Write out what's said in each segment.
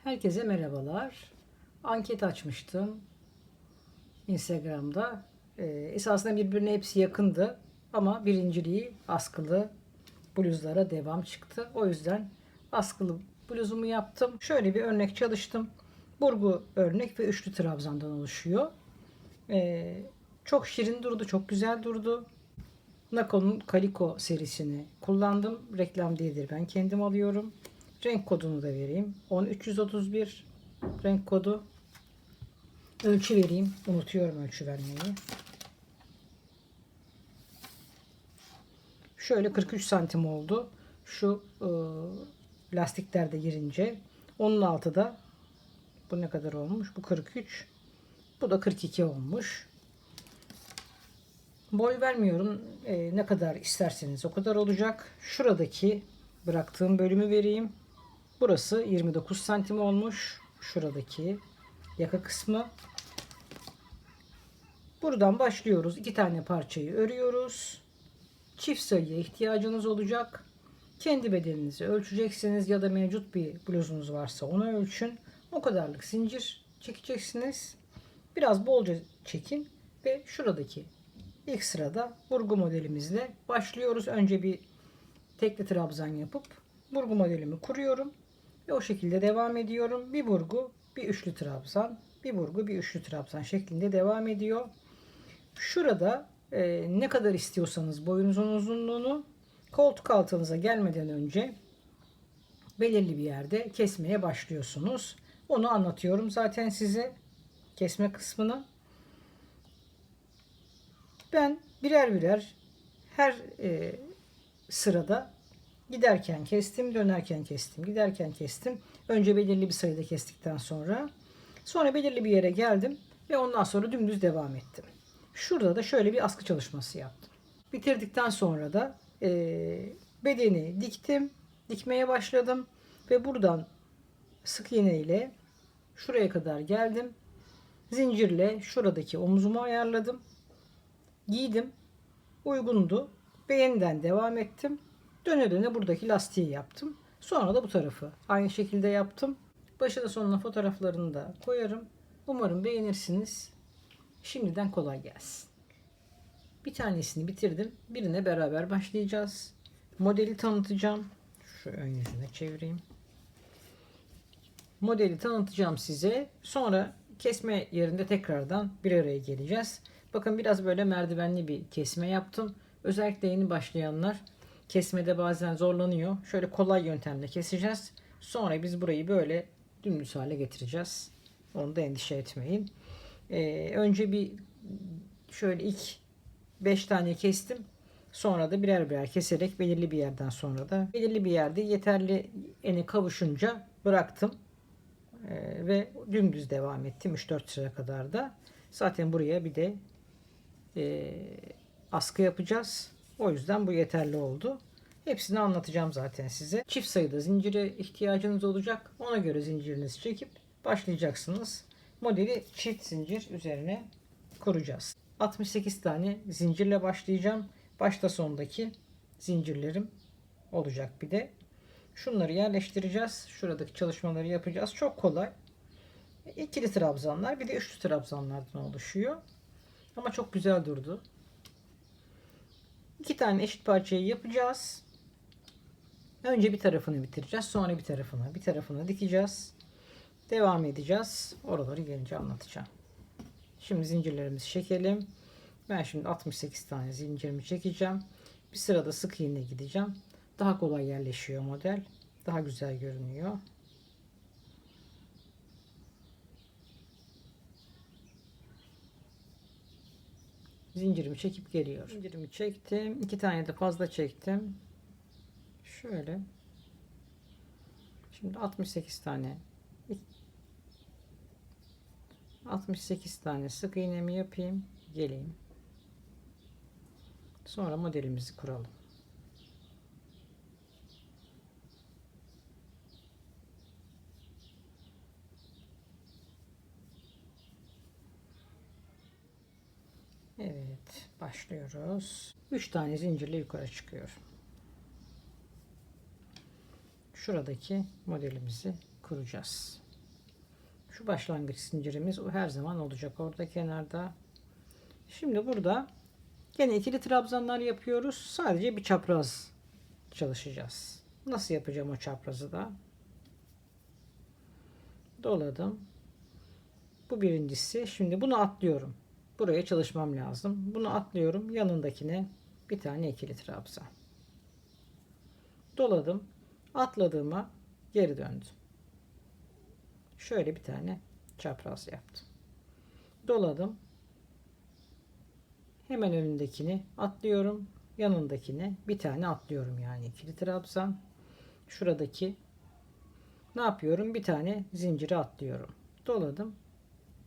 Herkese merhabalar. Anket açmıştım Instagram'da. Esasında birbirine hepsi yakındı ama birinciliği askılı bluzlara devam çıktı. O yüzden askılı bluzumu yaptım. Şöyle bir örnek çalıştım. Burgu örnek ve üçlü trabzandan oluşuyor. Çok şirin durdu, çok güzel durdu. Nako'nun Kaliko serisini kullandım. Reklam değildir, ben kendim alıyorum. Renk kodunu da vereyim. 10331 renk kodu. Ölçü vereyim. Unutuyorum ölçü vermeyi. Şöyle 43 santim oldu. Şu lastikler de girince. Onun altı da bu ne kadar olmuş? Bu 43. Bu da 42 olmuş. Boy vermiyorum. Ne kadar isterseniz o kadar olacak. Şuradaki bıraktığım bölümü vereyim. Burası 29 santim olmuş. Şuradaki yaka kısmı. Buradan başlıyoruz. 2 tane parçayı örüyoruz. Çift sayıya ihtiyacınız olacak. Kendi bedeninizi ölçeceksiniz ya da mevcut bir bluzunuz varsa onu ölçün. O kadarlık zincir çekeceksiniz. Biraz bolca çekin ve şuradaki ilk sırada burgu modelimizle başlıyoruz. Önce bir tekli trabzan yapıp burgu modelimi kuruyorum ve o şekilde devam ediyorum. Bir burgu, bir üçlü trabzan, bir burgu, bir üçlü trabzan şeklinde devam ediyor. Şurada ne kadar istiyorsanız boyunuzun uzunluğunu koltuk altınıza gelmeden önce belirli bir yerde kesmeye başlıyorsunuz. Onu anlatıyorum zaten size, kesme kısmını. Ben birer birer her sırada giderken kestim, dönerken kestim, giderken kestim. Önce belirli bir sayıda kestikten sonra belirli bir yere geldim ve ondan sonra dümdüz devam ettim. Şurada da şöyle bir askı çalışması yaptım. Bitirdikten sonra da bedeni diktim, dikmeye başladım ve buradan sık iğne ile şuraya kadar geldim. Zincirle şuradaki omuzumu ayarladım. Giydim. Uygundu. Ve yeniden devam ettim. Döne döne buradaki lastiği yaptım. Sonra da bu tarafı aynı şekilde yaptım. Başına sonuna fotoğraflarını da koyarım. Umarım beğenirsiniz. Şimdiden kolay gelsin. Bir tanesini bitirdim. Birine beraber başlayacağız. Modeli tanıtacağım. Şu ön yüzüne çevireyim. Modeli tanıtacağım size. Sonra kesme yerinde tekrardan bir araya geleceğiz. Bakın biraz böyle merdivenli bir kesme yaptım. Özellikle yeni başlayanlar kesmede bazen zorlanıyor. Şöyle kolay yöntemle keseceğiz. Sonra biz burayı böyle dümdüz hale getireceğiz. Onu da endişe etmeyin. Önce bir şöyle ilk 5 tane kestim. Sonra da birer birer keserek belirli bir yerden sonra da belirli bir yerde yeterli ene kavuşunca bıraktım. Ve dümdüz devam ettim 3-4 sıra kadar da. Zaten buraya bir de askı yapacağız. O yüzden bu yeterli oldu. Hepsini anlatacağım zaten size. Çift sayıda zincire ihtiyacınız olacak. Ona göre zincirinizi çekip başlayacaksınız. Modeli çift zincir üzerine kuracağız. 68 tane zincirle başlayacağım. Başta sondaki zincirlerim olacak bir de. Şunları yerleştireceğiz. Şuradaki çalışmaları yapacağız. Çok kolay. İkili trabzanlar bir de üçlü trabzanlardan oluşuyor. Ama çok güzel durdu. İki tane eşit parçayı yapacağız. Önce bir tarafını bitireceğiz. Sonra bir tarafını dikeceğiz. Devam edeceğiz. Oraları gelince anlatacağım. Şimdi zincirlerimizi çekelim. Ben şimdi 68 tane zincirimi çekeceğim. Bir sırada sık iğne gideceğim. Daha kolay yerleşiyor model. Daha güzel görünüyor. Zincirimi çekip geliyorum. Zincirimi çektim. 2 tane de fazla çektim. Şöyle. Şimdi 68 tane sık iğnemi yapayım. Geleyim. Sonra modelimizi kuralım. Evet, başlıyoruz. 3 tane zincirle yukarı çıkıyorum. Şuradaki modelimizi kuracağız. Şu başlangıç zincirimiz o her zaman olacak orada kenarda. Şimdi burada gene ikili trabzanlar yapıyoruz. Sadece bir çapraz çalışacağız. Nasıl yapacağım o çaprazı da? Doladım. Bu birincisi. Şimdi bunu atlıyorum. Buraya çalışmam lazım. Bunu atlıyorum. Yanındakine bir tane ikili trabzan. Doladım. Atladığıma geri döndüm. Şöyle bir tane çapraz yaptım. Doladım. Hemen önündekini atlıyorum. Yanındakine bir tane atlıyorum, yani ikili trabzan. Şuradaki ne yapıyorum? Bir tane zinciri atlıyorum. Doladım.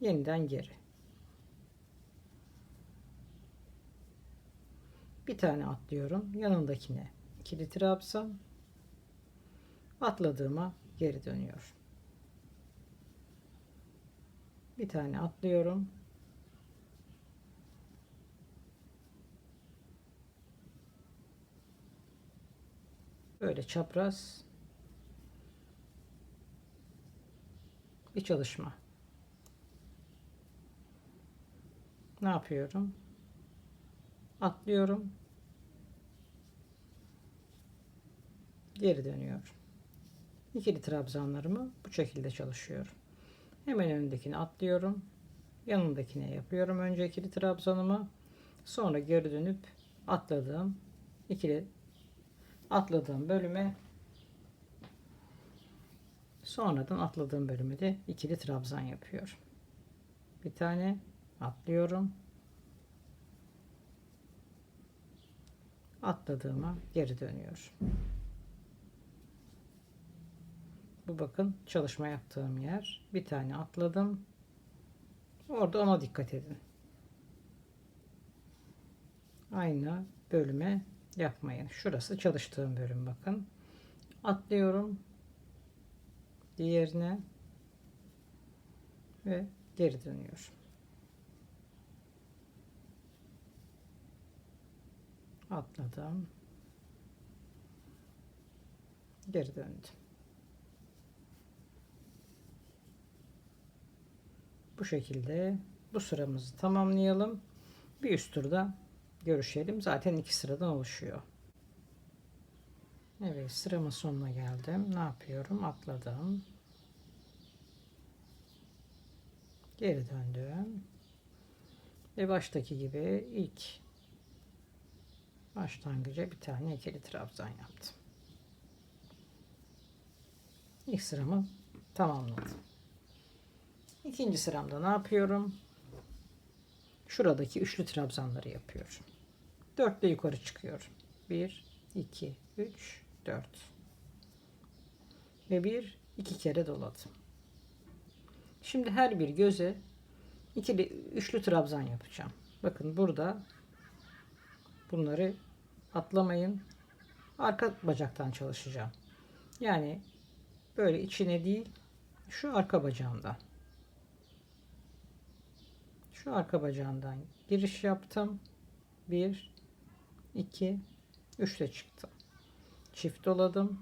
Yeniden geri. Bir tane atlıyorum. Yanındakine ikili trabzan. Atladığıma geri dönüyorum. Bir tane atlıyorum. Böyle çapraz bir çalışma. Ne yapıyorum? Atlıyorum. Geri dönüyorum. İkili trabzanlarımı bu şekilde çalışıyorum. Hemen önündekini atlıyorum. Yanındakine yapıyorum önce ikili trabzanımı. Sonra geri dönüp atladığım bölüme, sonradan atladığım bölüme de ikili trabzan yapıyorum. Bir tane atlıyorum. Atladığıma geri dönüyorum. Bu bakın çalışma yaptığım yer. Bir tane atladım. Orada ona dikkat edin. Aynı bölüme yapmayın. Şurası çalıştığım bölüm bakın. Atlıyorum. Diğerine ve geri dönüyorum. Atladım. Geri döndüm. Bu şekilde bu sıramızı tamamlayalım. Bir üst turda görüşelim. Zaten 2 sıradan oluşuyor. Evet, sıramın sonuna geldim. Ne yapıyorum? Atladım. Geri döndüm. Ve baştaki gibi ilk başlangıca bir tane ikili trabzan yaptım. İlk sıramı tamamladım. İkinci sıramda ne yapıyorum? Şuradaki üçlü trabzanları yapıyorum. 4 ile yukarı çıkıyorum. 1, 2, 3, 4. Ve 2 kere doladım. Şimdi her bir göze üçlü trabzan yapacağım. Bakın burada bunları atlamayın. Arka bacaktan çalışacağım. Yani böyle içine değil, şu arka bacağımdan. Şu arka bacağından giriş yaptım. 1, 2, 3 ile çıktım. Çift doladım.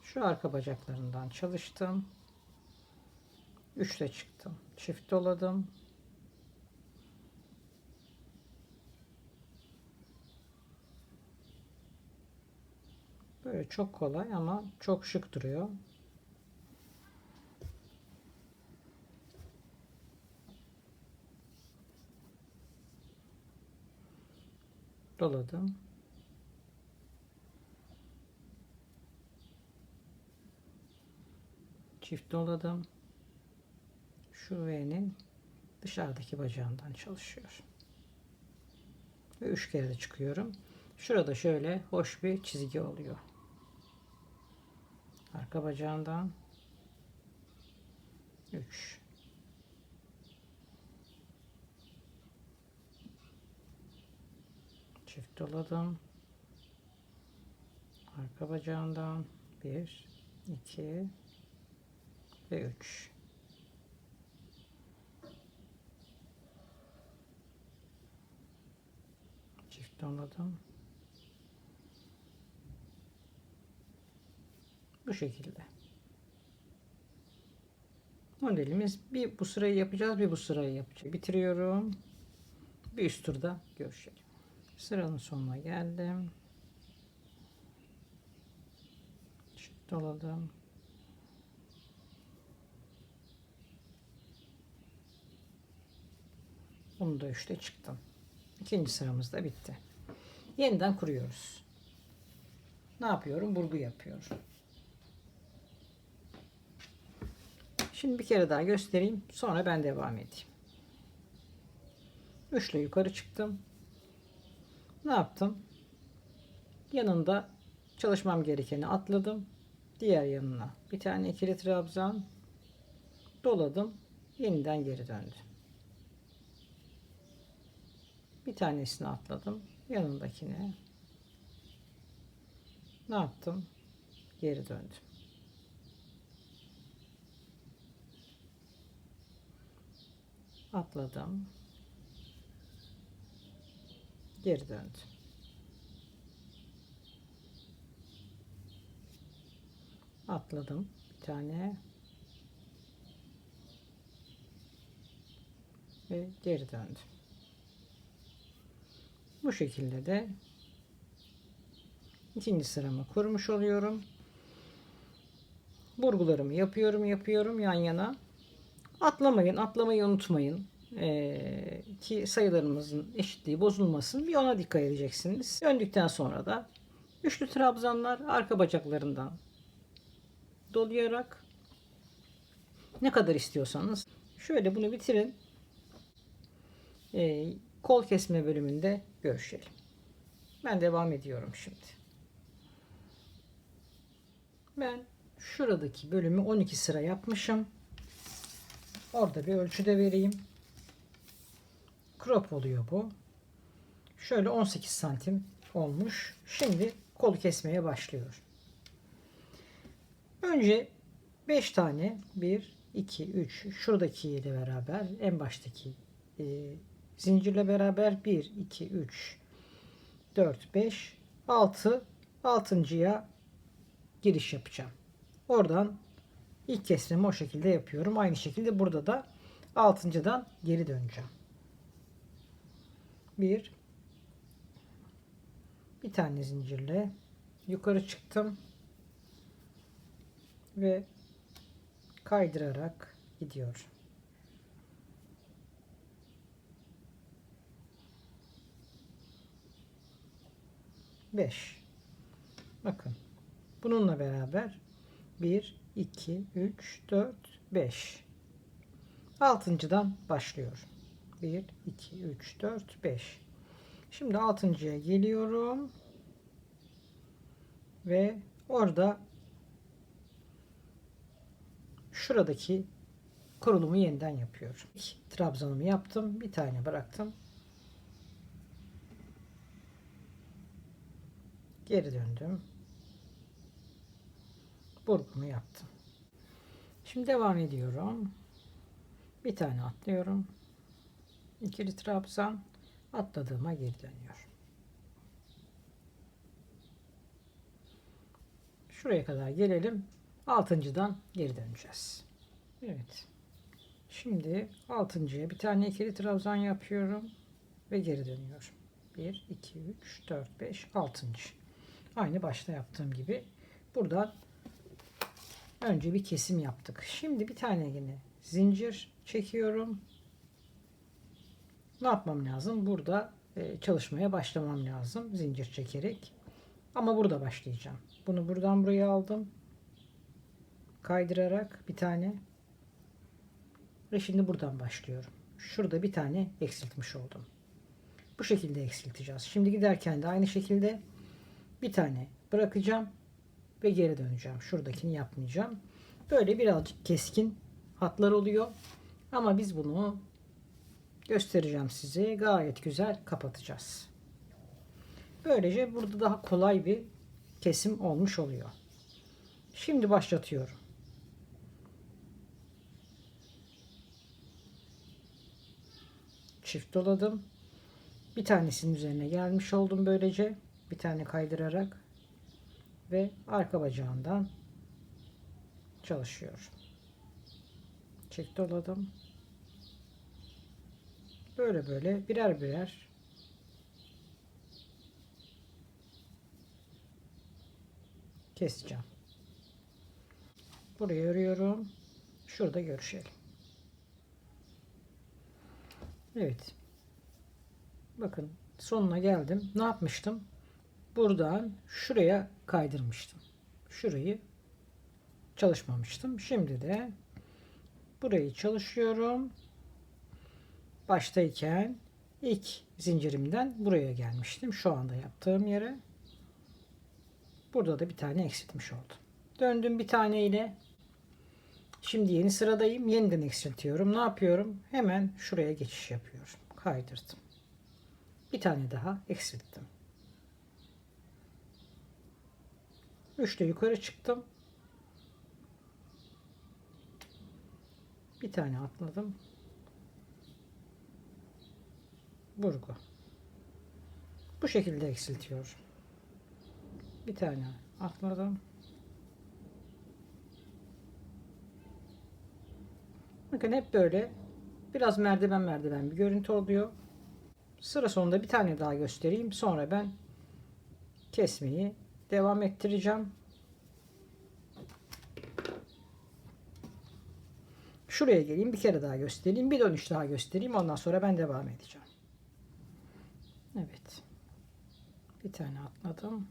Şu arka bacaklarından çalıştım. 3 ile çıktım. Çift doladım. Böyle çok kolay ama çok şık duruyor. Doladım. Çift doladım. Şu V'nin dışarıdaki bacağından çalışıyor. Ve 3 kere de çıkıyorum. Şurada şöyle hoş bir çizgi oluyor. Arka bacağından 3. Çift doladım. Arka bacağından 1, 2 ve 3. Çift doladım. Bu şekilde. Modelimiz bir bu sırayı yapacağız, bir bu sırayı yapacağız. Bitiriyorum. Bir üst turda görüşelim. Sıranın sonuna geldim. Çift doladım. Bunu da 3'te çıktım. İkinci sıramız da bitti. Yeniden kuruyoruz. Ne yapıyorum? Burgu yapıyorum. Şimdi bir kere daha göstereyim. Sonra ben devam edeyim. 3 ile yukarı çıktım. Ne yaptım? Yanında çalışmam gerekeni atladım. Diğer yanına bir tane ikili trabzan doladım. Yeniden geri döndüm. Bir tanesini atladım. Yanındakine ne yaptım? Geri döndüm. Atladım. Geri döndüm. Atladım bir tane ve geri döndüm. Bu şekilde de ikinci sıramı kurmuş oluyorum. Burgularımı yapıyorum yan yana. Atlamayı unutmayın. Ki sayılarımızın eşitliği bozulmasın. Bir ona dikkat edeceksiniz. Döndükten sonra da üçlü trabzanlar arka bacaklarından dolayarak ne kadar istiyorsanız şöyle bunu bitirin. Kol kesme bölümünde görüşelim. Ben devam ediyorum şimdi. Ben şuradaki bölümü 12 sıra yapmışım. Orada bir ölçü de vereyim. Crop oluyor bu. Şöyle 18 santim olmuş. Şimdi kolu kesmeye başlıyorum. Önce 5 tane 1, 2, 3 şuradaki ile beraber en baştaki zincirle beraber 1, 2, 3, 4, 5, 6 altıncıya giriş yapacağım. Oradan ilk kesremi o şekilde yapıyorum. Aynı şekilde burada da altıncıdan geri döneceğim. Bir tane zincirle yukarı çıktım ve kaydırarak gidiyorum. Beş. Bakın. Bununla beraber 1, 2, 3, 4, 5. Altıncıdan başlıyorum. 1, 2, 3, 4, 5. Şimdi altıncıya geliyorum. Ve orada şuradaki kurulumu yeniden yapıyorum. Trabzanımı yaptım. Bir tane bıraktım. Geri döndüm. Burgumu yaptım. Şimdi devam ediyorum. Bir tane atlıyorum. İkili trabzan atladığıma geri dönüyorum. Şuraya kadar gelelim. Altıncıdan geri döneceğiz. Evet. Şimdi altıncıya bir tane ikili trabzan yapıyorum ve geri dönüyorum. 1, 2, 3, 4, 5, 6. Aynı başta yaptığım gibi. Buradan önce bir kesim yaptık. Şimdi bir tane yine zincir çekiyorum. Ne yapmam lazım? Burada çalışmaya başlamam lazım. Zincir çekerek. Ama burada başlayacağım. Bunu buradan buraya aldım. Kaydırarak bir tane. Ve şimdi buradan başlıyorum. Şurada bir tane eksiltmiş oldum. Bu şekilde eksilteceğiz. Şimdi giderken de aynı şekilde bir tane bırakacağım ve geri döneceğim. Şuradakini yapmayacağım. Böyle birazcık keskin hatlar oluyor. Ama biz bunu göstereceğim size. Gayet güzel kapatacağız. Böylece burada daha kolay bir kesim olmuş oluyor. Şimdi başlatıyorum. Çift doladım. Bir tanesinin üzerine gelmiş oldum böylece. Bir tane kaydırarak ve arka bacağından çalışıyorum. Çift doladım. Böyle böyle birer birer keseceğim. Buraya örüyorum. Şurada görüşelim. Evet. Bakın sonuna geldim. Ne yapmıştım? Buradan şuraya kaydırmıştım. Şurayı çalışmamıştım. Şimdi de burayı çalışıyorum. Baştayken ilk zincirimden buraya gelmiştim. Şu anda yaptığım yere. Burada da bir tane eksiltmiş oldum. Döndüm bir tane ile. Şimdi yeni sıradayım. Yeniden eksiltiyorum. Ne yapıyorum? Hemen şuraya geçiş yapıyorum. Kaydırdım. Bir tane daha eksilttim. 3'te yukarı çıktım. Bir tane atladım. Burgu. Bu şekilde eksiltiyorum. Bir tane atladım. Bakın hep böyle biraz merdiven merdiven bir görüntü oluyor. Sıra sonunda bir tane daha göstereyim. Sonra ben kesmeyi devam ettireceğim. Şuraya geleyim, bir kere daha göstereyim. Bir dönüş daha göstereyim. Ondan sonra ben devam edeceğim. Evet. Bir tane atladım.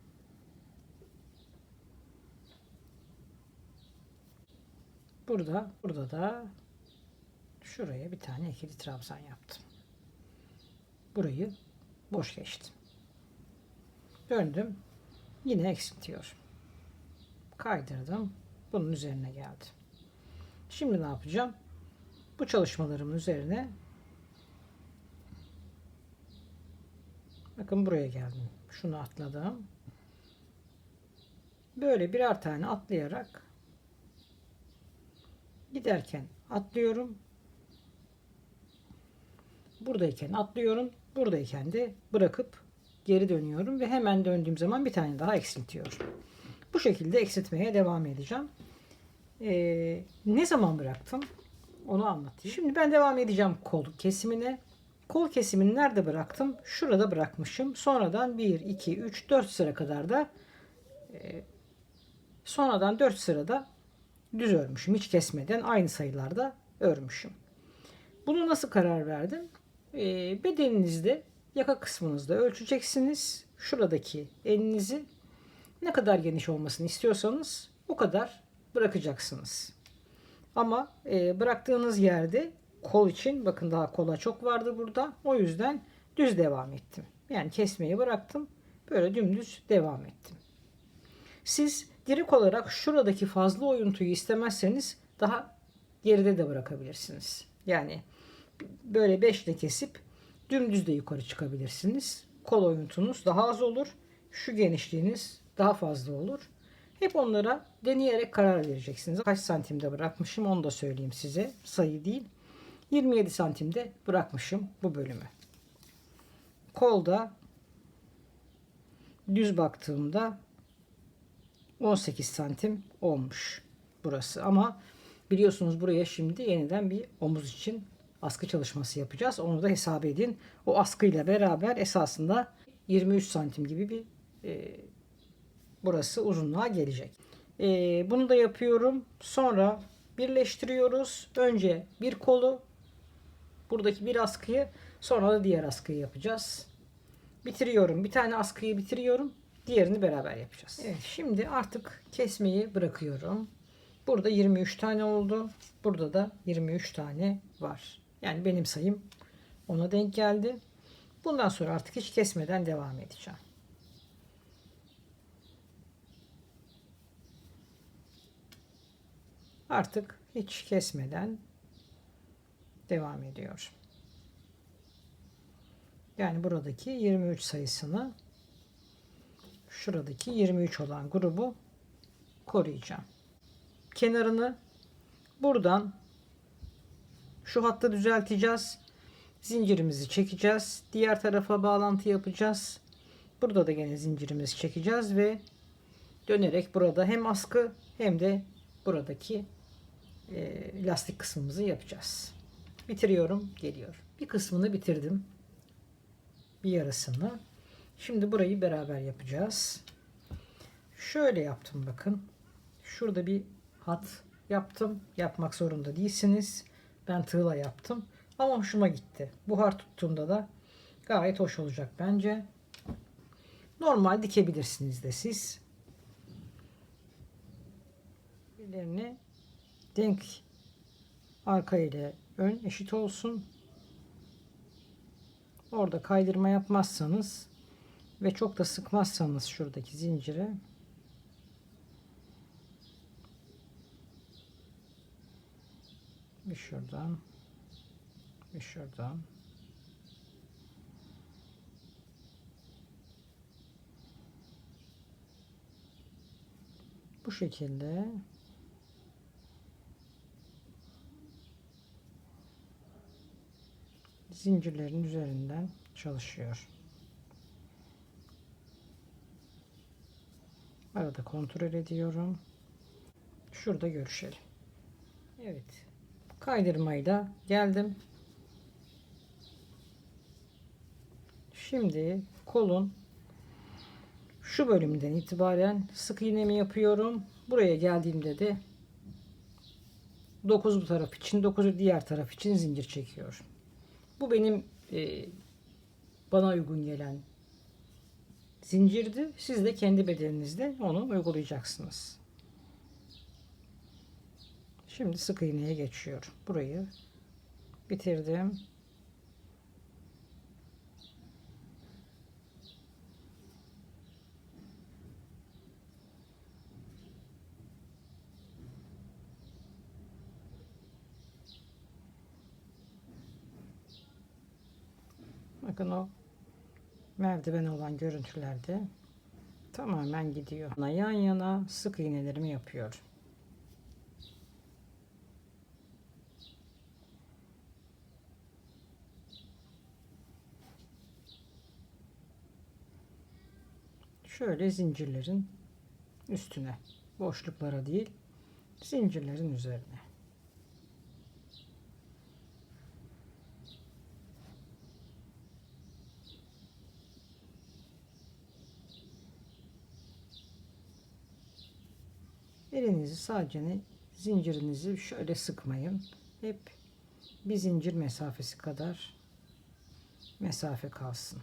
Burada da şuraya bir tane ikili trabzan yaptım. Burayı boş geçtim. Döndüm. Yine eksiltiyorum. Kaydırdım. Bunun üzerine geldim. Şimdi ne yapacağım? Bu çalışmalarımın üzerine bakın buraya geldim. Şunu atladım. Böyle birer tane atlayarak giderken atlıyorum. Buradayken atlıyorum. Buradayken de bırakıp geri dönüyorum ve hemen döndüğüm zaman bir tane daha eksiltiyorum. Bu şekilde eksiltmeye devam edeceğim. Ne zaman bıraktım? Onu anlatayım. Şimdi ben devam edeceğim kol kesimine. Kol kesimini nerede bıraktım? Şurada bırakmışım. Sonradan 1, 2, 3, 4 sıra kadar da sonradan 4 sırada düz örmüşüm. Hiç kesmeden aynı sayılarda örmüşüm. Bunu nasıl karar verdim? Bedeninizde yaka kısmınızda ölçeceksiniz. Şuradaki elinizi ne kadar geniş olmasını istiyorsanız o kadar bırakacaksınız. Ama bıraktığınız yerde kol için bakın daha kola çok vardı burada. O yüzden düz devam ettim. Yani kesmeyi bıraktım. Böyle dümdüz devam ettim. Siz direkt olarak şuradaki fazla oyuntuyu istemezseniz daha geride de bırakabilirsiniz. Yani böyle 5 ile kesip dümdüz de yukarı çıkabilirsiniz. Kol oyuntunuz daha az olur. Şu genişliğiniz daha fazla olur. Hep onlara deneyerek karar vereceksiniz. Kaç santimde bırakmışım onu da söyleyeyim size. Sayı değil. 27 santimde bırakmışım bu bölümü. Kolda düz baktığımda 18 santim olmuş burası. Ama biliyorsunuz buraya şimdi yeniden bir omuz için askı çalışması yapacağız. Onu da hesap edin. O askıyla beraber esasında 23 santim gibi bir burası uzunluğa gelecek. Bunu da yapıyorum. Sonra birleştiriyoruz. Önce bir kolu, buradaki bir askıyı, sonra da diğer askıyı yapacağız. Bitiriyorum. Bir tane askıyı bitiriyorum. Diğerini beraber yapacağız. Evet, şimdi artık kesmeyi bırakıyorum. Burada 23 tane oldu. Burada da 23 tane var. Yani benim sayım ona denk geldi. Bundan sonra artık hiç kesmeden devam edeceğim. Artık hiç kesmeden devam ediyor. Yani buradaki 23 sayısını şuradaki 23 olan grubu koruyacağım. Kenarını buradan şu hattı düzelteceğiz. Zincirimizi çekeceğiz. Diğer tarafa bağlantı yapacağız. Burada da gene zincirimizi çekeceğiz ve dönerek burada hem askı hem de buradaki lastik kısmımızı yapacağız. Bitiriyorum, geliyor. Bir kısmını bitirdim. Bir yarısını. Şimdi burayı beraber yapacağız. Şöyle yaptım bakın. Şurada bir hat yaptım. Yapmak zorunda değilsiniz. Ben tığla yaptım. Ama hoşuma gitti. Buhar tuttuğunda da gayet hoş olacak bence. Normal dikebilirsiniz de siz. Birlerini denk, arka ile ön eşit olsun. Orada kaydırma yapmazsanız ve çok da sıkmazsanız şuradaki zinciri, bir şuradan bir şuradan, bu şekilde zincirlerin üzerinden çalışıyor. Arada kontrol ediyorum. Şurada görüşelim. Evet. Kaydırmayla geldim. Şimdi kolun şu bölümden itibaren sık iğnemi yapıyorum. Buraya geldiğimde de 9 bu taraf için, 9'u diğer taraf için zincir çekiyorum. Bu benim bana uygun gelen zincirdi. Siz de kendi bedeninizde onu uygulayacaksınız. Şimdi sık iğneye geçiyorum. Burayı bitirdim. Bakın o merdiven olan görüntülerde tamamen gidiyor. Yan yana sık iğnelerimi yapıyorum. Şöyle zincirlerin üstüne, boşluklara değil, zincirlerin üzerine. Elinizi sadece zincirinizi şöyle sıkmayın. Hep bir zincir mesafesi kadar mesafe kalsın.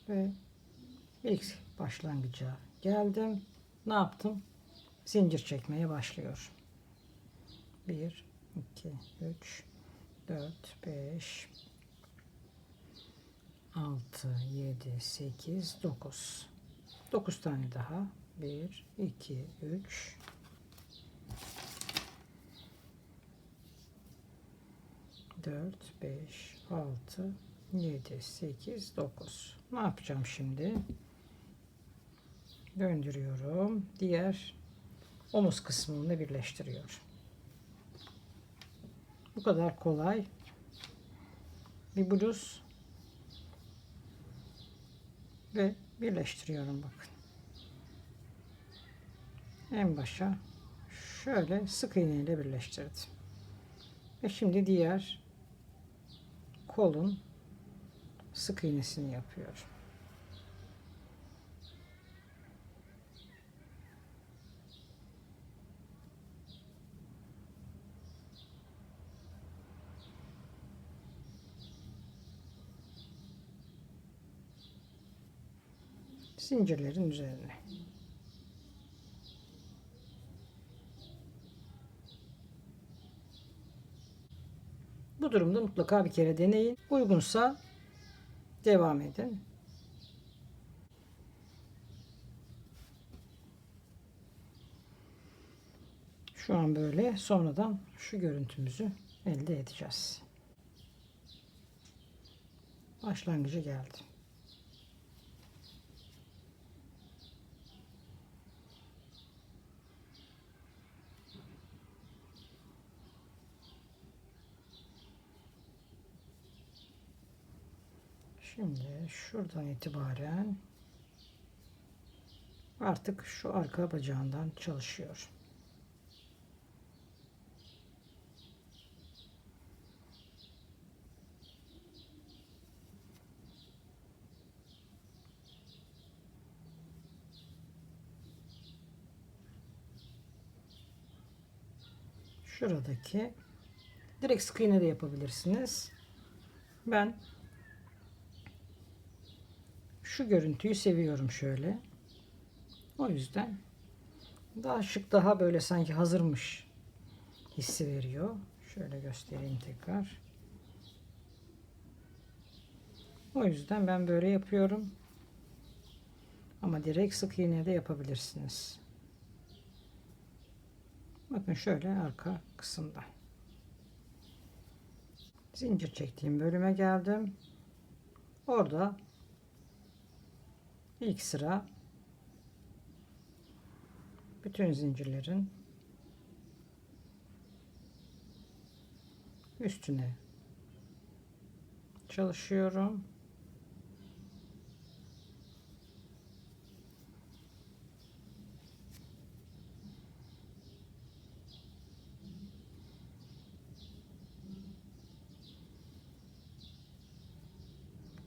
Ve ilk başlangıca geldim. Ne yaptım? Zincir çekmeye başlıyorum. 1, 2, 3, 4, 5, 6, 7, 8, 9. 9 tane daha. 1, 2, 3, 4, 5, 6, 7, 8, 9. Ne yapacağım şimdi? Döndürüyorum. Diğer omuz kısmını birleştiriyorum. Bu kadar kolay. Bir bluz ve birleştiriyorum bakın. En başa şöyle sık iğne ile birleştirdim. Ve şimdi diğer kolun sık iğnesini yapıyorum. Zincirlerin üzerine. Bu durumda mutlaka bir kere deneyin. Uygunsa devam edin. Şu an böyle. Sonradan şu görüntümüzü elde edeceğiz. Başlangıcı geldi. Şimdi şuradan itibaren artık şu arka bacağından çalışıyor. Şuradaki direkt sık iğne de yapabilirsiniz. Ben şu görüntüyü seviyorum şöyle. O yüzden daha şık, daha böyle sanki hazırmış hissi veriyor. Şöyle göstereyim tekrar. O yüzden ben böyle yapıyorum. Ama direkt sık iğne de yapabilirsiniz. Bakın şöyle arka kısımda. Zincir çektiğim bölüme geldim. Orada ilk sıra bütün zincirlerin üstüne çalışıyorum.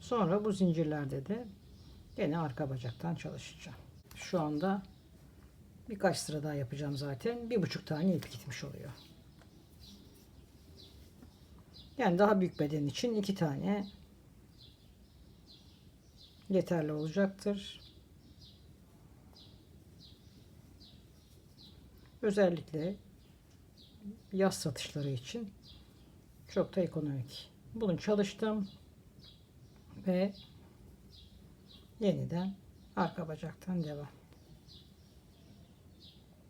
Sonra bu zincirlerde de yine arka bacaktan çalışacağım. Şu anda birkaç sıra daha yapacağım zaten. 1,5 tane ip gitmiş oluyor. Yani daha büyük beden için 2 tane yeterli olacaktır. Özellikle yaz satışları için çok da ekonomik. Bunu çalıştım ve yeniden arka bacaktan devam.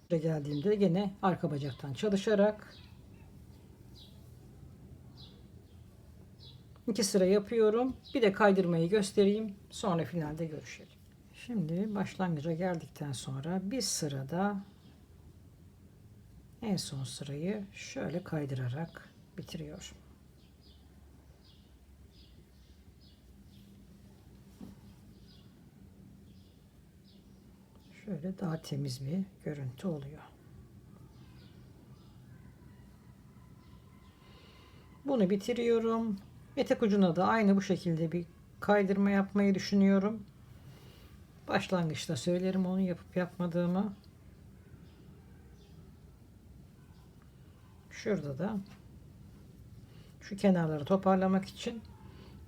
Geldiğimde yine arka bacaktan çalışarak 2 sıra yapıyorum. Bir de kaydırmayı göstereyim. Sonra finalde görüşelim. Şimdi başlangıca geldikten sonra bir sırada en son sırayı şöyle kaydırarak bitiriyorum. Şöyle daha temiz bir görüntü oluyor. Bunu bitiriyorum. Etek ucuna da aynı bu şekilde bir kaydırma yapmayı düşünüyorum. Başlangıçta söylerim onu yapıp yapmadığımı. Şurada da şu kenarları toparlamak için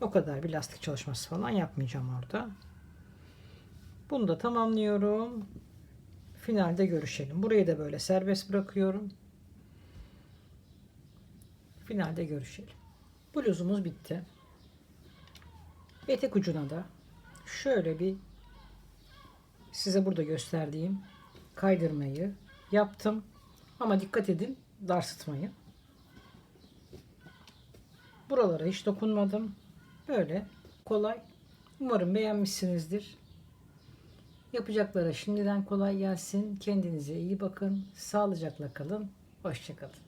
o kadar bir lastik çalışması falan yapmayacağım orada. Bunu da tamamlıyorum. Finalde görüşelim. Burayı da böyle serbest bırakıyorum. Finalde görüşelim. Bluzumuz bitti. Etek ucuna da şöyle bir size burada gösterdiğim kaydırmayı yaptım. Ama dikkat edin dar sıtmayı. Buralara hiç dokunmadım. Böyle kolay. Umarım beğenmişsinizdir. Yapacaklara şimdiden kolay gelsin. Kendinize iyi bakın. Sağlıcakla kalın. Hoşça kalın.